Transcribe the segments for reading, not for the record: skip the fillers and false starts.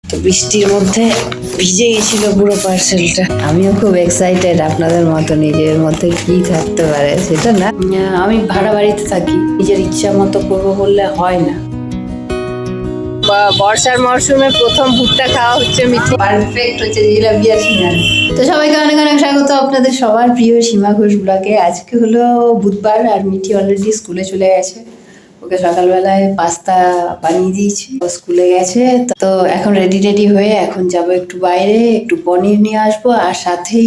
তো বৃষ্টির মধ্যে ভিজে গেছিল পুরো পার্সেলটা। আমিও খুব এক্সাইটেড আপনাদের মতো। নিজের মধ্যে কি থাকতে পারে সেটা না, আমি ভাড়া বাড়িতে থাকি, নিজের ইচ্ছা মতো করবো বললে হয় না। বর্ষার মরশুমে প্রথম ভুট্টা খাওয়া হচ্ছে মিঠি, পারফেক্ট হচ্ছে জিলাপি আর সিঙ্গারা। তো সবাইকে অনেক অনেক স্বাগত আপনাদের সবার প্রিয় সীমা ঘোষ ব্লগে। আজকে হলো বুধবার আর মিঠি অলরেডি স্কুলে চলে গেছে। ওকে সকালবেলায় পাস্তা বানিয়ে দিয়েছি, ও স্কুলে গেছে। তো এখন রেডি হয়ে এখন যাব একটু বাইরে, একটু পনির নিয়ে আসবো। আর সাথে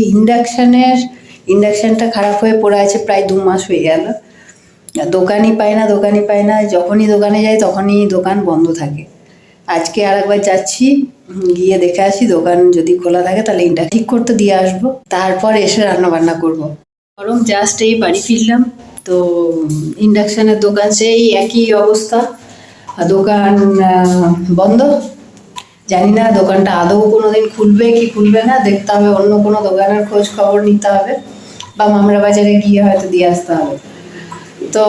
ইন্ডাকশনটা খারাপ হয়ে পড়ে আছে, প্রায় 2 মাস হয়ে গেল। দোকানই পাই না, যখনই দোকানে যাই তখনই দোকান বন্ধ থাকে। আজকে আর একবার যাচ্ছি, গিয়ে দেখে আসি দোকান যদি খোলা থাকে তাহলে ইন্ডাকশন ঠিক করতে দিয়ে আসবো, তারপর এসে রান্না বান্না করবো। গরম জাস্ট এই বাড়ি ফিরলাম, তো ইন্ডাকশনের দোকান সেই একই অবস্থা, দোকান বন্ধ। জানি না দোকানটা আদৌ কোনোদিন খুলবে কি খুলবে না, দেখতে হবে, অন্য কোনো দোকানের খোঁজ খবর নিতে হবে বা মামরা বাজারে গিয়ে হয়তো দিয়ে আসতে হবে। তো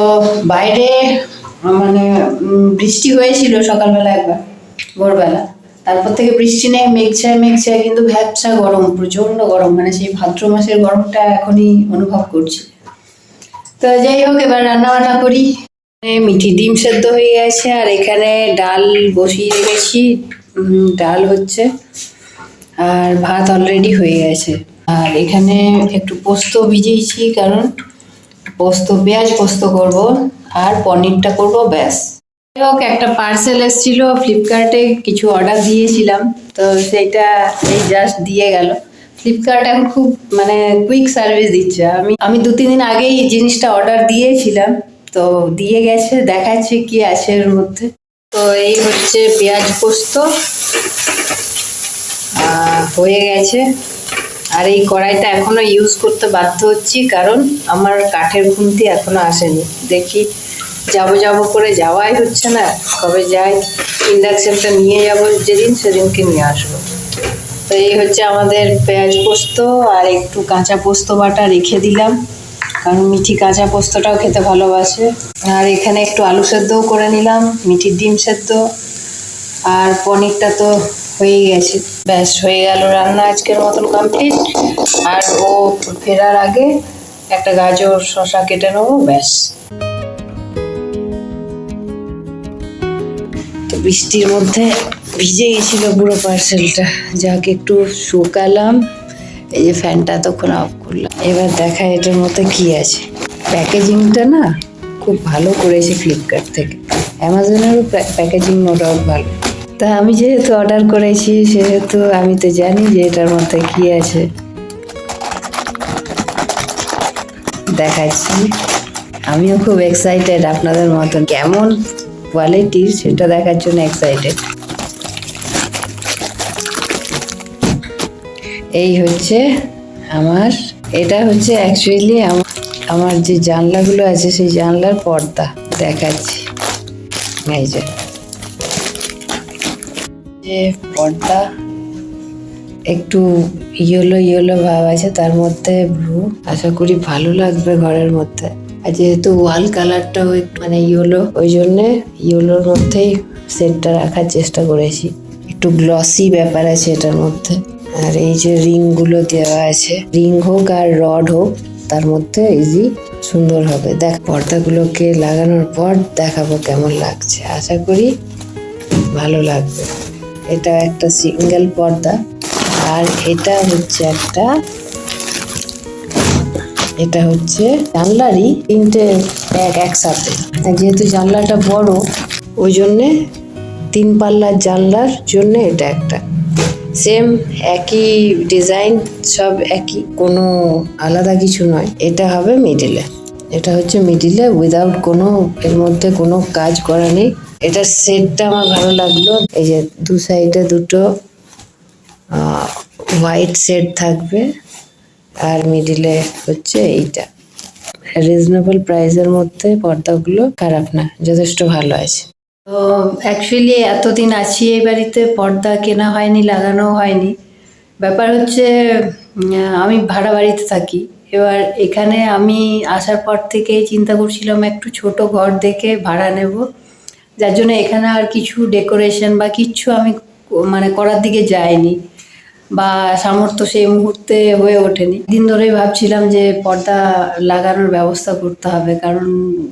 বাইরে মানে বৃষ্টি হয়েছিল সকালবেলা একবার, ভোরবেলা, তারপর থেকে বৃষ্টি নেই, মেঘছায়, কিন্তু ভ্যাপসা গরম, প্রচন্ড গরম, মানে সেই ভাদ্র মাসের গরমটা এখনই অনুভব করছি। তো যাই হোক, এবার রান্না বান্না করি। মিঠি ডিম সেদ্ধ হয়ে গেছে আর এখানে ডাল বসিয়ে রেখেছি, ডাল হচ্ছে, আর ভাত অলরেডি হয়ে গেছে। আর এখানে একটু পোস্ত ভিজিয়েছি, কারণ পেঁয়াজ পোস্ত করব আর পনিরটা করব, ব্যাস। যাই হোক, একটা পার্সেল এসেছিল ফ্লিপকার্টে, কিছু অর্ডার দিয়েছিলাম, তো সেইটা এই জাস্ট দিয়ে গেল। ফ্লিপকার্ট এখন খুব মানে কুইক সার্ভিস দিচ্ছে। আমি 2-3 দিন আগেই জিনিসটা অর্ডার দিয়েছিলাম, তো দিয়ে গেছে, দেখাচ্ছে কি আছে এর মধ্যে। তো এই হচ্ছে পেঁয়াজ পোস্ত হয়ে গেছে। আর এই কড়াইটা এখনো ইউজ করতে বাধ্য হচ্ছি, কারণ আমার কাঠের খুন্তি এখনো আসেনি। দেখি যাব করে যাওয়াই হচ্ছে না, কবে যাই। ইন্ডাকশনটা নিয়ে যাব যেদিন, সেদিনকে নিয়ে আসবো। তো এই হচ্ছে আমাদের পেঁয়াজ পোস্ত, আর একটু কাঁচা পোস্ত বাটা রেখে দিলাম, কারণ মিঠি কাঁচা পোস্তটাও খেতে ভালোবাসে। আর এখানে একটু আলু সেদ্ধও করে নিলাম, মিঠির ডিম সেদ্ধ, আর পনিরটা তো হয়েই গেছে। ব্যাস, হয়ে গেল রান্না, আজকের মতন কমপ্লিট। আর ও ফেরার আগে একটা গাজর শসা কেটে নেবো, ব্যাস। তো বৃষ্টির মধ্যে ভিজে গেছিল পুরো পার্সেলটা, যাকে একটু শুকালাম। এই যে ফ্যানটা তখন অফ করলাম। এবার দেখা এটার মধ্যে কি আছে। প্যাকেজিংটা না খুব ভালো করেছে ফ্লিপকার্ট থেকে, অ্যামাজনেরও প্যাকেজিং নো ডাউট ভালো। তা আমি যেহেতু অর্ডার করেছি, সেহেতু আমি তো জানি যে এটার মধ্যে কি আছে। দেখাচ্ছি, আমিও খুব এক্সাইটেড আপনাদের মতন, কেমন কোয়ালিটির সেটা দেখার জন্য এক্সাইটেড। এই হচ্ছে এটা হচ্ছে অ্যাকচুয়ালি আমার যে জানলাগুলো আছে সেই জানলার পর্দা, দেখাচ্ছি। এই যে পর্দা একটু ইয়েলো ভাব আছে, তার মধ্যে ব্লু, আশা করি ভালো লাগবে ঘরের মধ্যে। আর যেহেতু ওয়াল কালারটাও একটু মানে ইয়েলো, ওই জন্যে ইয়েলোর মধ্যেই সেটটা রাখার চেষ্টা করেছি। একটু গ্লসি ব্যাপার আছে এটার মধ্যে। আর এই যে রিংগুলো দেওয়া আছে, রিং হোক আর রড হোক, তার মধ্যে ইজি সুন্দর হবে। দেখ, পর্দাগুলোকে লাগানোর পর দেখাবো কেমন লাগছে, আশা করি ভালো লাগবে। এটা একটা সিঙ্গেল পর্দা, আর এটা হচ্ছে জানলারই 3টে ব্যাগ একসাথে। যেহেতু জানলাটা বড়, ওই জন্যে 3 পাল্লার জানলার জন্য এটা একটা সেম, একই ডিজাইন, সব একই, কোনো আলাদা কিছু নয়। এটা হবে মিডিলে, এটা হচ্ছে মিডিলে উইদাউট কোনো, এর মধ্যে কোনো কাজ করা নেই। এটার সেটটা আমার ভালো লাগলো। এই যে 2 সাইডে 2টো হোয়াইট সেট থাকবে, আর মিডিলে হচ্ছে এইটা। রিজনেবল প্রাইসের মধ্যে পর্দাগুলো খারাপ না, যথেষ্ট ভালো আছে। তো অ্যাকচুয়ালি এতদিন আছি এই বাড়িতে, পর্দা কেনা হয়নি, লাগানো হয়নি। ব্যাপার হচ্ছে আমি ভাড়া বাড়িতে থাকি। এবার এখানে আমি আসার পর থেকে চিন্তা করছিলাম একটু ছোট ঘর দেখে ভাড়া নেব, যার জন্য এখানে আর কিছু ডেকোরেশন বা কিচ্ছু আমি মানে করার দিকে যায়নি বা সামর্থ্য সেই মুহূর্তে হয়ে ওঠেনি। দিন ধরেই ভাবছিলাম যে পর্দা লাগানোর ব্যবস্থা করতে হবে, কারণ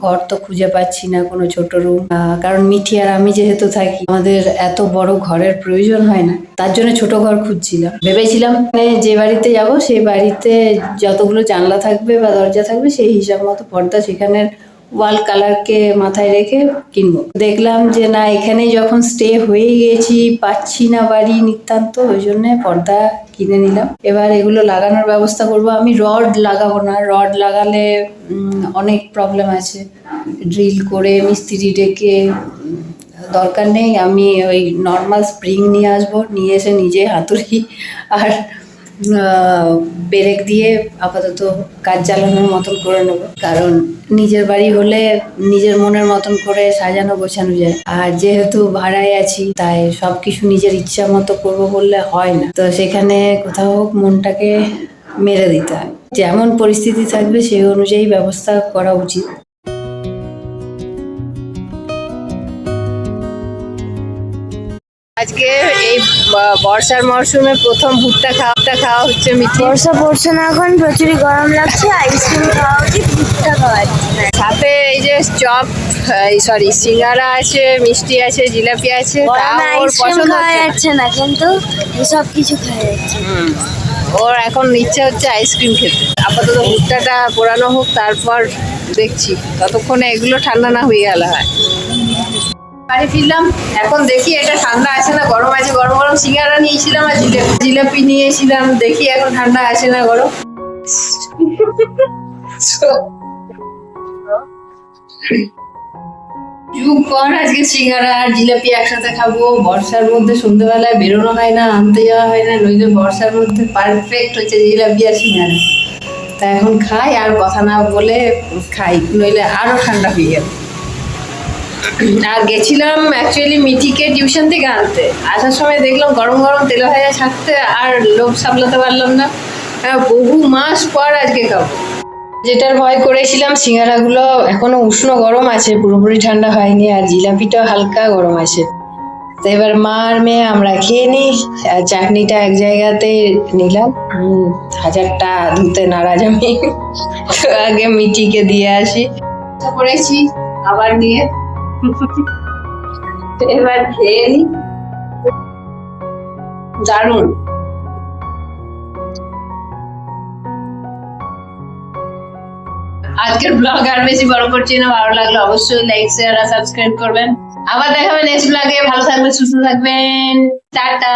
ঘর তো খুঁজে পাচ্ছি না কোনো ছোট রুম। কারণ মিঠি আর আমি যেহেতু থাকি, আমাদের এত বড় ঘরের প্রয়োজন হয় না, তার জন্য ছোট ঘর খুঁজছিলাম। ভেবেছিলাম যে বাড়িতে যাব সেই বাড়িতে যতগুলো জানলা থাকবে বা দরজা থাকবে সেই হিসাব মতো পর্দা সেখানের ওয়াল কালারকে মাথায় রেখে কিনবো। দেখলাম যে না, এখানেই যখন স্টে হয়ে গেছি, পাচ্ছি না বাড়ি নিতান্ত, ওই জন্য পর্দা কিনে নিলাম। এবার এগুলো লাগানোর ব্যবস্থা করব। আমি রড লাগাবো না, রড লাগালে অনেক প্রবলেম আছে। ড্রিল করে মিস্ত্রি ডেকে দরকার নেই। আমি ওই নর্মাল স্প্রিং নিয়ে আসবো, নিয়ে এসে নিজে হাতুড়ি আর পেরেক দিয়ে আপাতত কাজ চালানোর মতন করে নেবো। কারণ নিজের বাড়ি হলে নিজের মনের মতন করে সাজানো গোছানো যায়, আর যেহেতু ভাড়ায় আছি তাই সবকিছু নিজের ইচ্ছা মতো করবো বললে হয় না। তো সেখানে কোথাও হোক মনটাকে মেরে দিতে হয়। যেমন পরিস্থিতি থাকবে সেই অনুযায়ী ব্যবস্থা করা উচিত। আজকে এই বর্ষার মরশুমে প্রথম ভুট্টা খাওয়া হচ্ছে মিঠি। বর্ষা পড়ছে না, এখন প্রচুরই গরম লাগছে। আইসক্রিম খাওয়া উচিত, ভুট্টা খাওয়া যাচ্ছে না। সাথে এই যে চপ, সরি সিঙ্গারা আছে, মিষ্টি আছে, জিলাপি আছে। গরমে আইসক্রিম খাওয়া যাচ্ছে না, কিন্তু সব কিছু খাওয়া যাচ্ছে। ওর এখন ইচ্ছা হচ্ছে আইসক্রিম খেতে। আপাতত ভুট্টাটা পোড়ানো হোক, তারপর দেখছি। ততক্ষণে এগুলো ঠান্ডা না হয়ে গেলে হয়। বাড়ি ফিরলাম, এখন দেখি এটা ঠান্ডা আছে না গরম আছে। গরম গরম সিঙ্গারা নিয়েছিলাম আর জিলাপি নিয়েছিলাম, দেখি এখন ঠান্ডা আছে না গরম। আজকে সিঙ্গারা আর জিলাপি একসাথে খাবো। বর্ষার মধ্যে সন্ধ্যেবেলায় বেরোনো হয় না, আনতে যাওয়া হয় না, নইলে বর্ষার মধ্যে পারফেক্ট হচ্ছে জিলাপি আর সিঙ্গারা। তা এখন খাই, আর কথা না বলে খাই, নইলে আরো ঠান্ডা হয়ে যাবে। আর গেছিলাম অ্যাকচুয়ালি মিঠিকে টিউশন থেকে আনতে। আসার সময় দেখলাম গরম গরম তেলে ভাজা ছাড়তে, আর লোভ সামলাতে পারলাম না। বহু মাস পর আজকে খাবো। যেটার ভয় করেছিলাম, সিঙ্গারাগুলো এখনো উষ্ণ গরম আছে, পুরোপুরি ঠান্ডা হয়নি, আর জিলাপিটা হালকা গরম আছে। তো এবার মা আর মেয়ে আমরা খেয়ে নিই। আর চাটনিটা এক জায়গাতে নিলাম। হাজারটা ধুতে নারাজ আমি। তো আগে মিঠিকে দিয়ে আসি। করেছি আবার নিয়ে এবার খেয়ে নি। দারুণ। আজকের ব্লগ আর বেশি বড় করছি না। ভালো লাগলে অবশ্যই লাইক, শেয়ার আর সাবস্ক্রাইব করবেন। আবার দেখাবেন নেক্সট ব্লগে। ভালো থাকবেন, সুস্থ থাকবেন, টাটা।